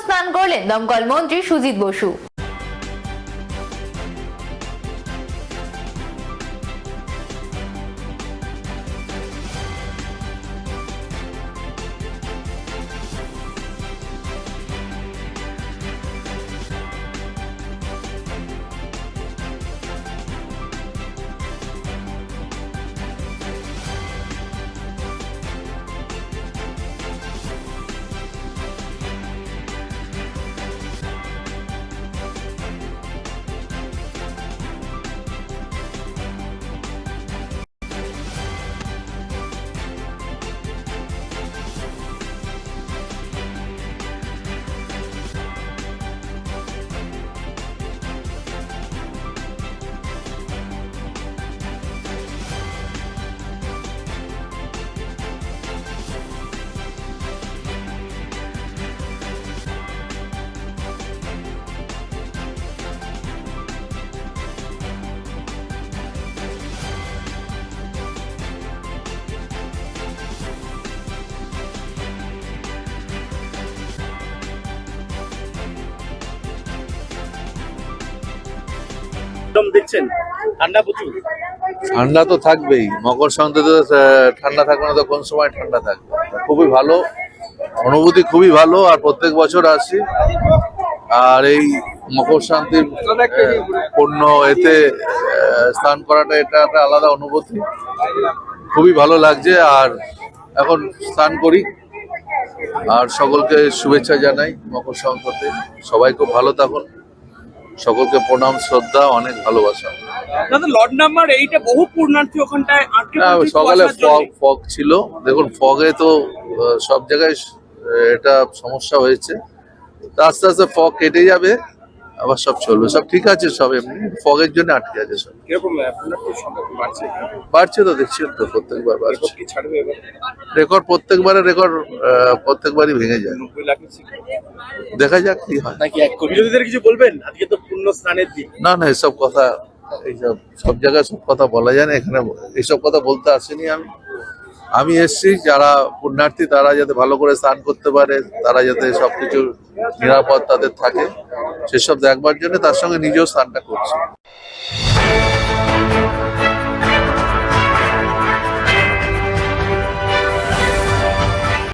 স্নান করলেন দমকল মন্ত্রী সুজিত বসু। দেখছেন ঠান্ডা প্রচুর। ঠান্ডা তো থাকবেই, মকর সংক্রান্তিতে ঠান্ডা থাকবে না তো কোন সময় ঠান্ডা থাকবে। খুবই ভালো অনুভূতি, খুবই ভালো। আর প্রত্যেক বছর আসি, আর এই মকর শান্তির পূর্ণ এতে স্নান করাটা এটা একটা আলাদা অনুভূতি, খুবই ভালো লাগছে। আর এখন স্নান করি, আর সকলকে শুভেচ্ছা জানাই মকর সংক্রান্তি। সবাই খুব ভালো থাকুন, সকলকে প্রণাম, শ্রদ্ধা, অনেক ভালোবাসা। দাদা লর্ড নাম্বার 8-এ বহু পূর্ণার্থী ওখানটায় আটকে পড়েছে সকালে কুয়াশার জন্যে। ফগ ছিল, দেখুন ফগে তো সব জায়গায় এটা সমস্যা হয়েছে। তা আস্তে আস্তে ফগ কেটে যাবে, আবার সব চলবে, সব ঠিক আছে। সব এমনি ফগের জন্য আটকে আছে সব। কিরকম পূর্ণার্থীর সংখ্যা বাড়ছে? বাড়ছে তো, দেখছেন তো, প্রত্যেকবার বাড়ছে। কি ছাড়বে এবার? রেকর্ড প্রত্যেকবারই ভেঙে যায়। 90 লাখের ছিল। দেখা যাক কি হয়। নাকি এক কোটি? বিরোধীদের কিছু বলবেন? আজকে তো পূর্ণ স্নানের দিন। না না, এসব কথা, এইসব সব জায়গায় সব কথা বলা যায় না। এখানে এইসব কথা বলতে আসিনি আমি এসছি যারা পুণ্যার্থী তারা যাতে ভালো করে স্নান করতে পারে, তারা যাতে সবকিছু নিরাপদ তাদের থাকে, সেসব দেখবার জন্য তার সঙ্গে নিজেও স্নানটা করছি।